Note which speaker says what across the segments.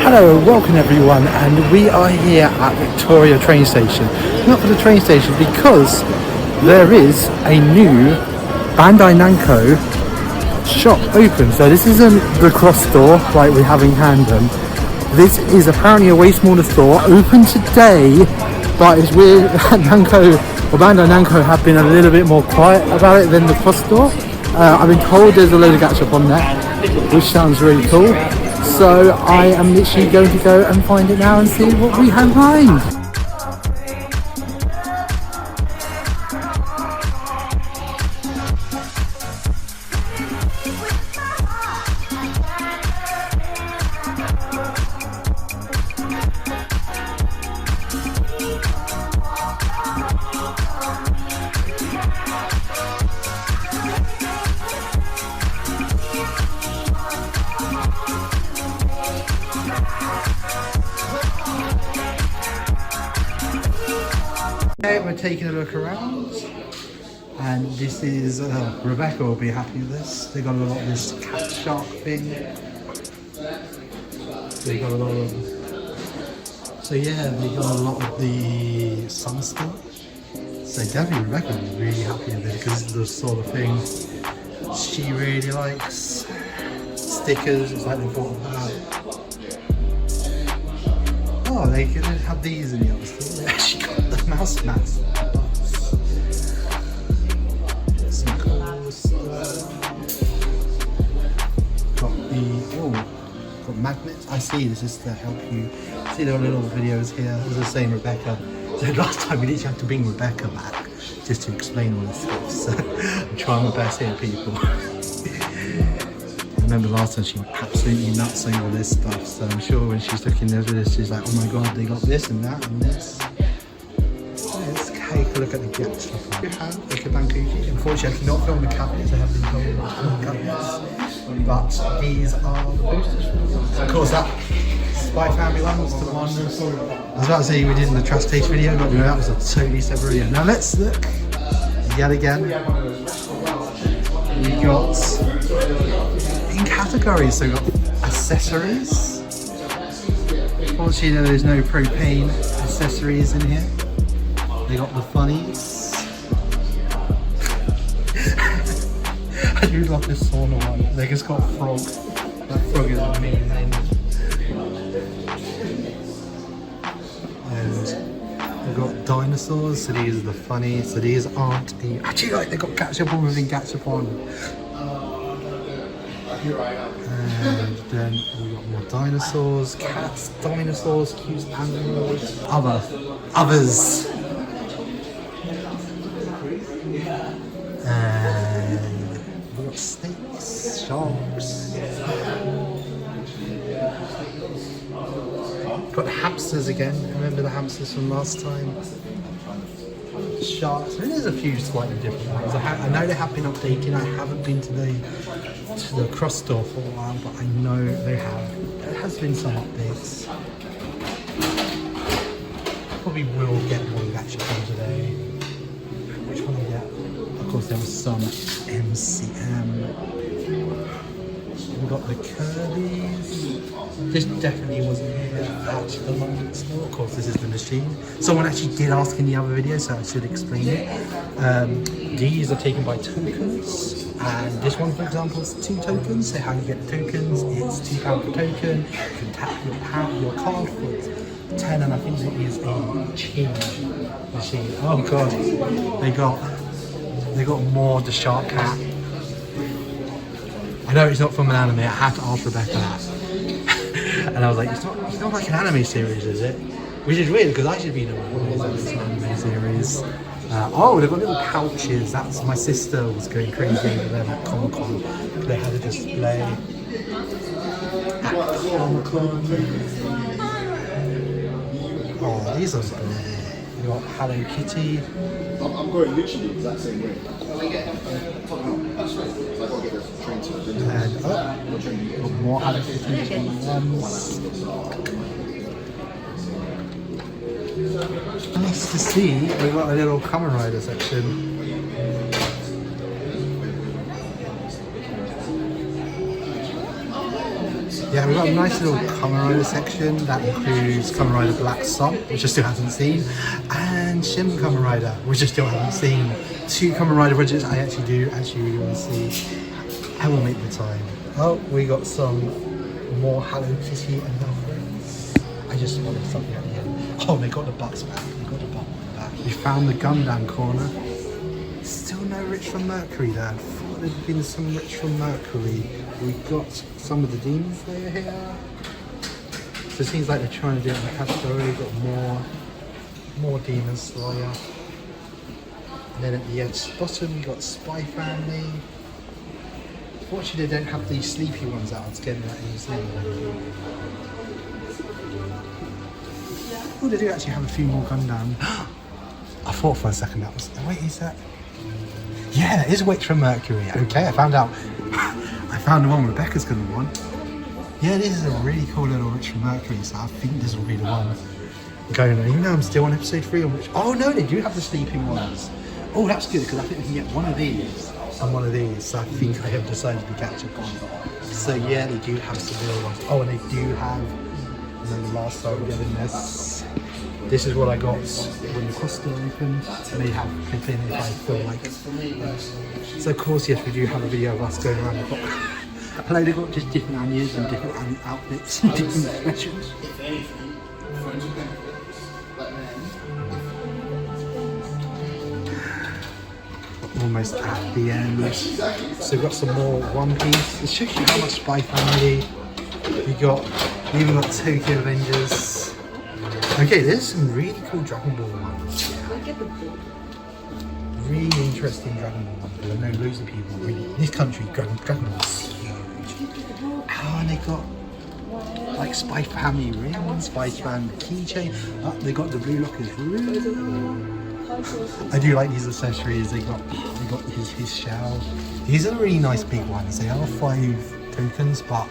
Speaker 1: Hello, welcome everyone, and we are here at Victoria train station. Not for the train station, because there is a new Bandai Namco shop open. So this isn't the cross store like we have in Gundam. This is apparently a way smaller store, open today, but it's weird. Namco, or Bandai Namco, have been a little bit more quiet about it than the cross store. I've been told there's a load of Gashapon there, which sounds really cool. So I am literally going to go and find it now and see what we have behind. We're taking a look around, and this is Rebecca will be happy with this. They got a lot of this cat shark thing. They got a lot of, so yeah, they got a lot of the Sun-Star. So definitely Rebecca will be really happy with it because this is the sort of thing she really likes. Stickers, it's like they bought that. Oh, they could have these in the other store. They actually got the mouse mats. Some cool stuff. Got the, got magnets. I see, this is to help you. See the little videos here. As I was saying, Rebecca. So last time we literally had to bring Rebecca back just to explain all this stuff. So I'm trying my best here, people. I remember last time she was absolutely nuts over this stuff, so I'm sure when she's looking over this, she's like, oh my god, they got this and that and this. Let's take a look at the gifts. We have Ichiban Kuji. Unfortunately, I cannot film the cabinets, I have been told cabinets. But these are the boosters. Of course, that Spy Family one was the one. I was about to say we did in the Trash Taste video, but no, that was a totally separate video. Now let's look yet again. We got in categories, so we've got accessories. Unfortunately, there's no propane accessories in here. They got the funnies. I do love this sauna one. They just got frog. That frog is amazing. And we've got dinosaurs, so these are the funny. So these aren't the. Actually, like they got Gashapon within Gashapon. And then we've got more dinosaurs, cats, dinosaurs, cute animals, others. And we've got snakes, sharks. Got hamsters again. Remember the hamsters from last time? Sharks. There's a few slightly different ones. I know they have been updating. I haven't been to the cross store for a while, but I know they have. There has been some updates. Probably will get one Gashapon today. Which one I get? Of course, there was some MCM. We got the Kirby's. This definitely wasn't here at the London store. Of course, this is the machine. Someone actually did ask in the other video, so I should explain it. These are taken by tokens, and this one, for example, is 2 tokens. So how you get the tokens? It's £2 per token. You can tap your card for 10, and I think it is a change machine. Oh god, they got more the shark cat. I know it's not from an anime. I had to ask Rebecca that. And I was like, it's not like an anime series, is it? Which is weird because I should be the one who's in this anime series. Oh, they've got little pouches. That's my sister was going crazy over them at Comic Con. They had a display at Comic Con. Oh, these are good. You got Hello Kitty.
Speaker 2: I'm going literally the exact same way.
Speaker 1: And got more Hello Kitty ones. Nice to see. We've got a little Kamen Rider section. Yeah, we've got a nice little Kamen Rider section that includes Kamen Rider Black Sun, which I still haven't seen, and Shin Kamen Rider, which I still haven't seen. 2 Kamen Rider projects I actually really want to see. I will make the time. Oh, we got some more Hello Kitty and their friends. I just wanted something at the end. Oh, they got the butts back. They got the butt back. We found the Gundam corner. Still no Rich from Mercury there. I thought there'd been some Rich from Mercury. We got some of the Demon Slayer here. So it seems like they're trying to do it in the category. We've got more Demon Slayer. And then at the edge bottom we got Spy Family. Fortunately they don't have these sleepy ones out. It's getting that easy. Oh, they do actually have a few more Gundam. I thought for a second that was... Wait, is that... Yeah, that is Witch from Mercury. Okay, I found out. I found the one Rebecca's going to want. Yeah, this is a really cool little Witch from Mercury, so I think this will be the one going on. Even though I'm still on episode 3 on which... Oh no, they do have the sleeping ones. Oh, that's good, because I think we can get one of these and one of these. So I think I have decided to catch up on. So yeah, they do have some real ones. Oh, and they do have... And then the last time we get in this. This is what I got when the Costa opened. They have clip in if I feel like it. So of course, yes, we do have a video of us going around the block. I know they've got just different annuals and different outfits and different expressions. Almost at the end. So we've got some more One Piece. It shows you how much Spy Family. We even got Tokyo Avengers. Okay, there's some really cool Dragon Ball ones. Really interesting Dragon Ball ones. I know loads of people really in this country Dragon Ball is huge. Oh, and they got like Spy Family ring, Spy Family keychain. Oh, they got the Blue Lockers room. I do like these accessories. They got his shell. These are really nice big ones. They are 5 tokens, but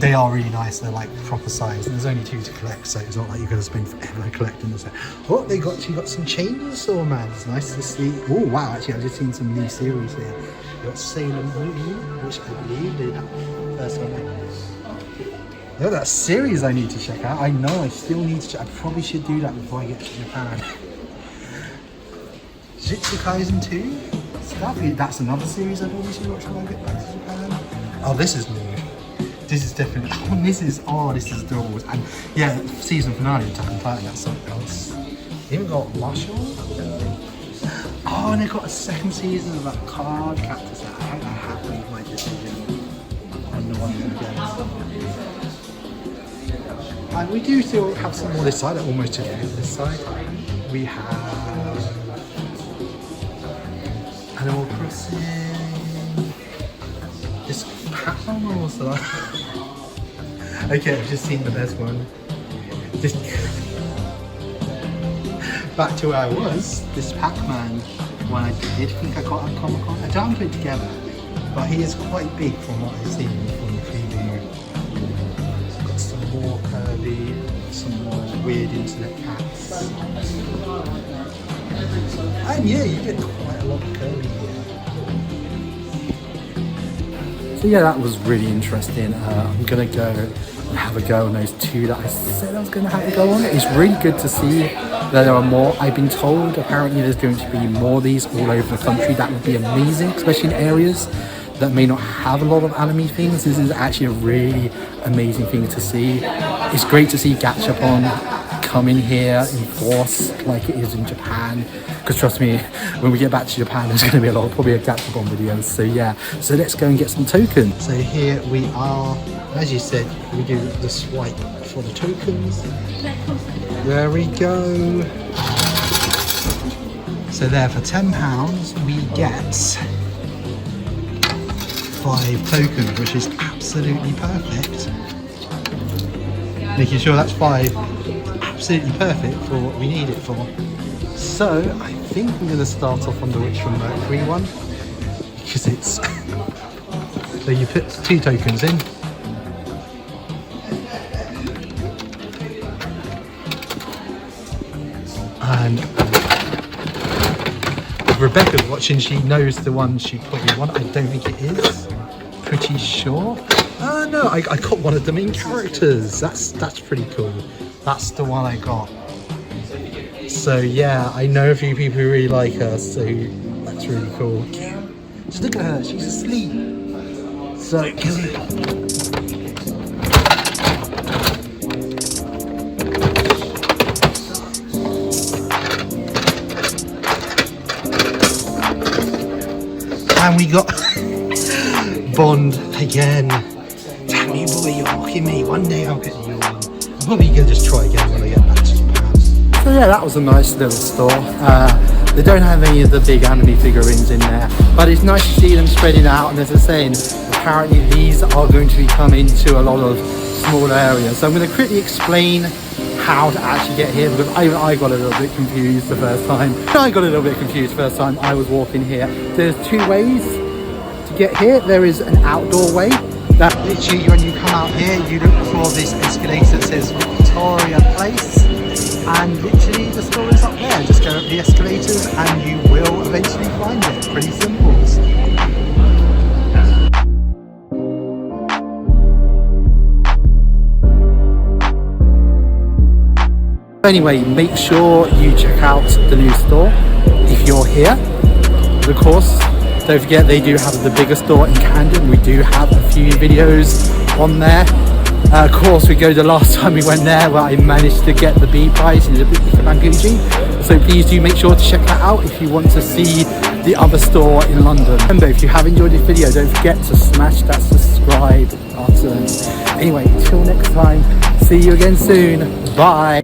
Speaker 1: they are really nice. They're like proper size, and there's only 2 to collect, so it's not like you're going to spend forever collecting this. Oh, you got some Chainsaw Man. It's nice to see. Oh wow, actually I've just seen some new series here. You got Sailor Moon, which I believe they have first one. Oh, that series I need to check out. I know I still need to check. I probably should do that before I get to Japan. Jujutsu Kaisen 2? That's another series I probably should watch when I get back to Japan. Oh, this is new. This is definitely... this is adorable. And yeah, season finale of Attack on Titan, that's something else. They even got Marshall. Oh, and they got a second season of that card cactus. I'm happy with my decision on the one again. And we do still have some more this side. I almost took it this side. We have Animal Crossing. This Pac-Man or something. Okay, I've just seen the best one. Just back to where I was. This Pac-Man one I did think I got at Comic-Con. I don't put it together, but he is quite big from what I've seen from the preview. Got some more Kirby, some more weird internet cats. And yeah, you get quite a lot of Kirby here. So yeah, that was really interesting. I'm gonna go and have a go on those 2 that I said I was gonna have a go on. It's really good to see that there are more. I've been told apparently there's going to be more of these all over the country. That would be amazing, especially in areas that may not have a lot of anime things. This is actually a really amazing thing to see. It's great to see Gashapon come in here in force like it is in Japan, because trust me, when we get back to Japan there's going to be probably a Gashapon video. So yeah, so let's go and get some tokens. So here we are. As you said, we do the swipe for the tokens. There we go. So there, for £10 we get 5 tokens, which is absolutely perfect. Making sure that's 5, absolutely perfect for what we need it for. So I think I'm going to start off on the Witch from Mercury one, because it's so you put 2 tokens in, and if Rebecca's watching, she knows the one she probably want. I don't think it is, pretty sure. No, I got one of the main characters. That's pretty cool. That's the one I got. So yeah, I know a few people who really like her, so that's really cool. Just look at her, she's asleep. So and we got Bond again. Damn you boy, you're mocking me. One day I'll get you one. I'm probably gonna just try again when I get back to Japan. So yeah, that was a nice little store. They don't have any of the big anime figurines in there, but it's nice to see them spreading out. And as I was saying, apparently these are going to be coming to a lot of smaller areas. So I'm going to quickly explain how to actually get here, because I got a little bit confused the first time. I was walking here. There's two ways to get here. There is an outdoor way that literally when you come out here, you look for this escalator that says Victoria Place, and literally the store is up there. Just go up the escalators and you will eventually find it. Pretty simple. Anyway, make sure you check out the new store if you're here. Of course, don't forget they do have the bigger store in Camden. We do have a few videos on there. Of course, we go the last time we went there where I managed to get the B prize in the Ichiban Kuji. So please do make sure to check that out if you want to see the other store in London. Remember, if you have enjoyed this video, don't forget to smash that subscribe button. Anyway, till next time, see you again soon. Bye.